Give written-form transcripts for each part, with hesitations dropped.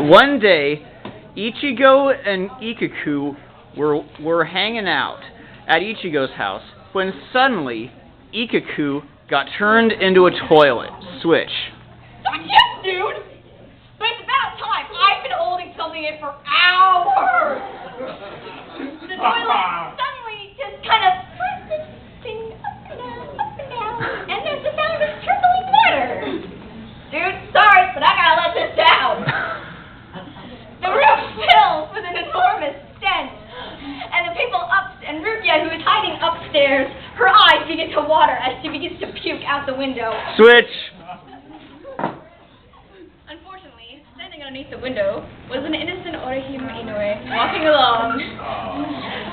One day, Ichigo and Ikkaku were hanging out at Ichigo's house when suddenly Ikkaku got turned into a toilet. Switch. Yes, dude! But it's about time. I've been holding something in for hours! The toilet suddenly just kind of twisting up and down, and there's the sound of trickling water. Dude, sorry, but I gotta let this down. The room fills with an enormous stench, and the people and Rukia, who is hiding upstairs, her eyes begin to water as she begins to puke out the window. Switch. Unfortunately, standing underneath the window was an innocent Orihime Inoue walking along.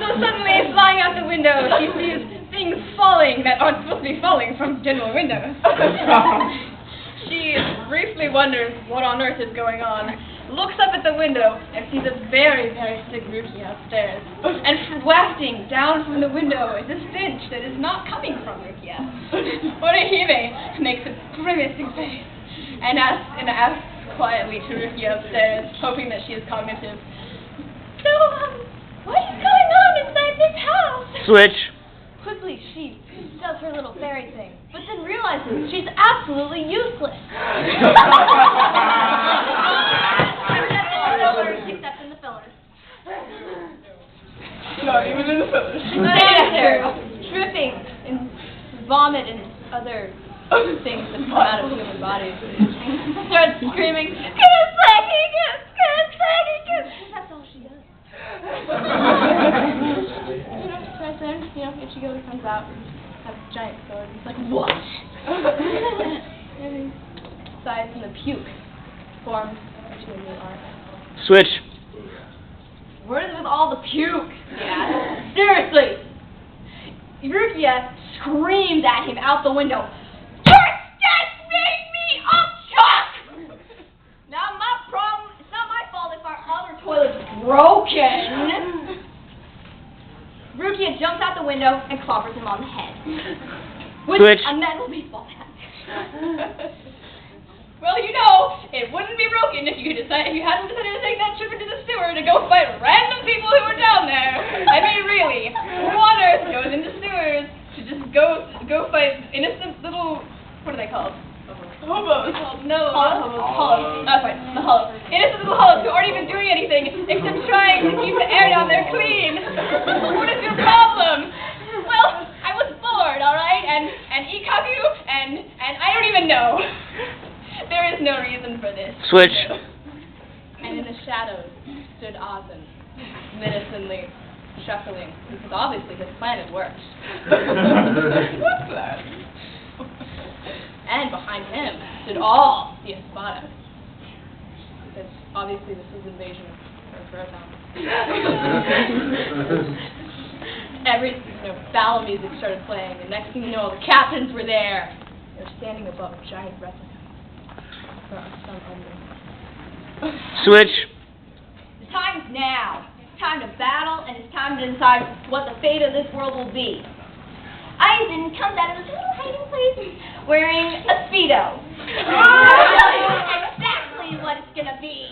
So suddenly, flying out the window, she sees things falling that aren't supposed to be falling from general windows. She briefly wonders what on earth is going on, looks up at the window, and sees a very, very sick Rukia upstairs. And wafting down from the window is a stench that is not coming from Rukia. Orihime makes a grimacing face and asks quietly to Rukia upstairs, hoping that she is cognitive. So, what is going on inside this house? Switch. Quickly, she does her little fairy thing, but then realizes she's absolutely useless. Except in the fillers. Not even in the fillers. She's standing there, dripping in vomit and other things that come out of human bodies. Starts screaming, Kurosaki! That's all she does. Right then, Ichigo comes out, has a giant sword, he's like, what? And he sighs and the puke forms into a new arc. Switch. What is with all the puke? Yeah. Seriously! Rukia screams at him out the window. You're just made me up, Chuck! Now my problem, it's not my fault if our other toilet's broken. Rukia jumps out the window and clobbers him on the head. With Switch. a metal baseball bat. Well, it wouldn't be broken if you hadn't decided to take that trip into the sewer to go fight random people who were down there. I mean, really, who on earth goes into sewers to just go fight innocent little, what are they called? Hobos. No, not hobos. Hollows. That's right, the hollows. Innocent little hollows who aren't even doing anything except trying to keep the air down there clean. What is your problem? Well, I was bored, all right, and Ikkaku, and I don't even know. There is no reason for this. Switch. And in the shadows stood Ozan, menacingly chuckling, because obviously his plan had worked. What's that? And behind him stood all the Espada, because obviously this was invasion of Earthbound. Battle music started playing, and next thing you know, all the captains were there. They were standing above a giant replica. Switch. The time's now. It's time to battle, and it's time to decide what the fate of this world will be. Aizen comes out of his little hiding place wearing a Speedo. I'll tell you exactly what it's going to be.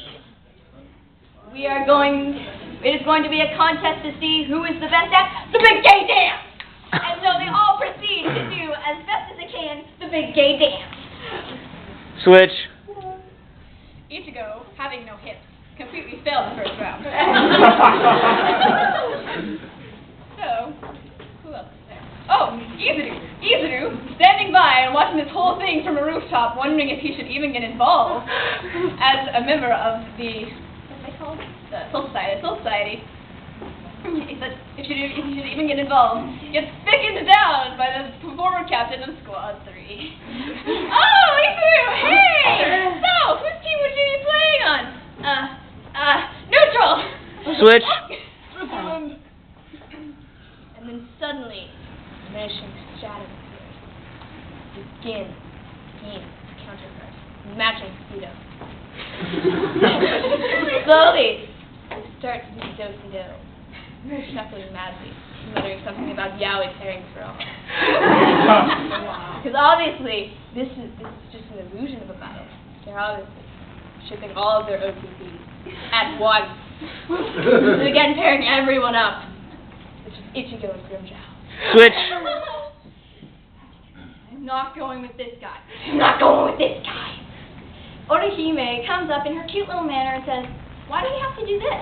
It is going to be a contest to see who is the best at the big gay dance. And so they all proceed to do as best as they can the big gay dance. Switch. Ichigo, having no hips, completely failed the first round. So, who else is there? Oh, Izuru, standing by and watching this whole thing from a rooftop, wondering if he should even get involved as a member of the, what are they called? The Soul Society. If you should even get involved, gets thickened down by the former captain of Squad 3. Oh, Ikkaku! Hey! So, whose team would you be playing on? Neutral! Switch. Switzerland. And then suddenly, diminishing shadow appears. Begin counterpart, matching Speedo. Slowly, start to do do-si-do. Chuckling madly, muttering something about Yaoi caring for all. Because obviously, this is just an illusion of a battle. They're obviously shipping all of their OTPs at once. And again, pairing everyone up. Which is Ichigo and Grimjow. Switch. I'm not going with this guy. I'm not going with this guy. Orihime comes up in her cute little manner and says, why do we have to do this?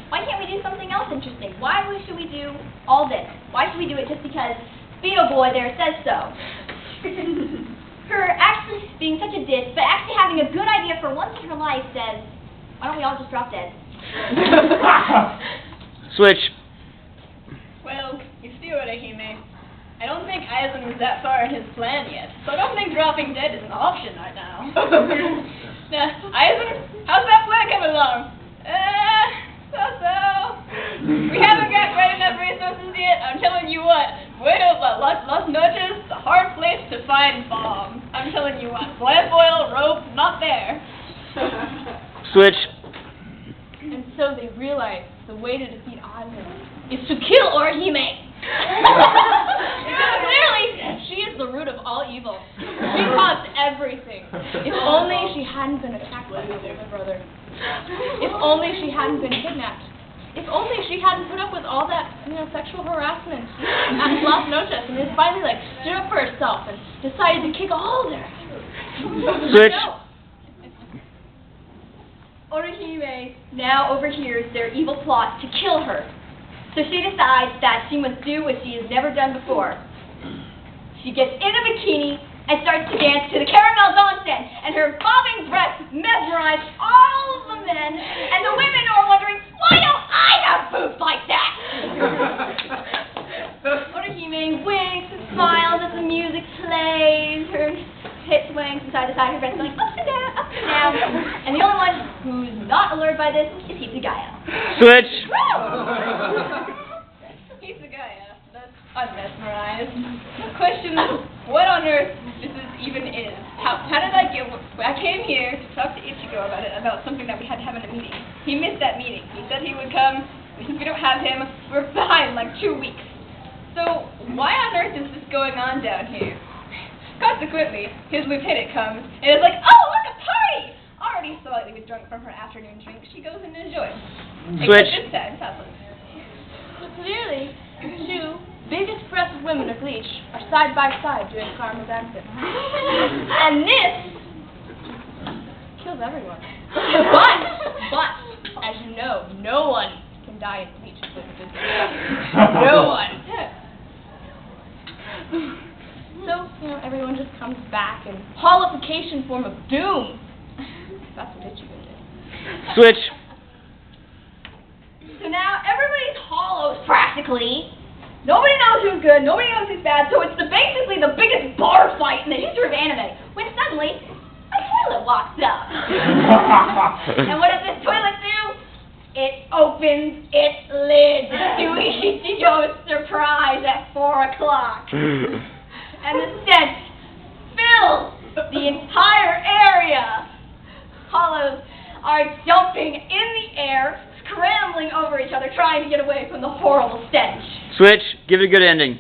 Why can't we do something else interesting? Why should we do all this? Why should we do it just because Beetle Boy there says so? Her actually being such a diss, but actually having a good idea for once in her life says, why don't we all just drop dead? Switch. Well, you see what Orihime. I don't think Aizen was that far in his plan yet, so I don't think dropping dead is an option right now. Now, Aizen, how's that plan coming along? So. We haven't got quite enough resources yet. I'm telling you what. Las Noches, the hard place to find bombs. I'm telling you what. Lamp oil, rope, not there. Switch. And so they realize the way to defeat Aizen is to kill Orihime. Clearly, she is the root of all evil. She caused everything. If only she hadn't been attacked by her older brother. If only she hadn't been kidnapped. If only she hadn't put up with all that, sexual harassment at Las Noches and then finally, stood up for herself and decided to kick all their asses. Switch. No. Orihime now overhears their evil plot to kill her. So she decides that she must do what she has never done before. She gets in a bikini and starts to dance to the Caramel Dancing, and her bobbing breasts mesmerize all of the men, and the women are wondering, why don't I have boobs like that? Orihime winks and smiles as the music plays, her hips swing from side to side, her breasts going up and down, and the only one who's not allured by this is Hitsugaya. Switch. Hitsugaya, that's unmesmerized. The question is, what on earth this even is? How did I get? I came here to talk to Ichigo about something that we had to have in a meeting. He missed that meeting. He said he would come. Since we don't have him, we're behind 2 weeks. So why on earth is this going on down here? Consequently, his lieutenant comes and is like, oh, look, a party! Already slightly drunk from her afternoon drink, she goes and enjoys. Switch. Except this time, topless. But clearly, the two biggest expressive women of Bleach are side by side doing caramel dancing. And this kills everyone. But, as you know, no one can die in Bleach. No one. So, everyone just comes back in holification form of doom. That's what Ichigo did. Switch. So now everybody's hollows practically. Nobody knows who's good, nobody knows who's bad, so it's basically the biggest bar fight in the history of anime, when suddenly a toilet walks up. And what does this toilet do? It opens its lid to Ichigo's surprise at 4 o'clock. And the stench fills the entire area. Hollows are jumping in the air, scrambling over each other, trying to get away from the horrible stench. Switch. Give it a good ending.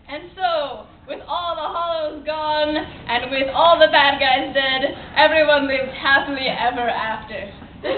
And so, with all the hollows gone, and with all the bad guys dead, everyone lived happily ever after.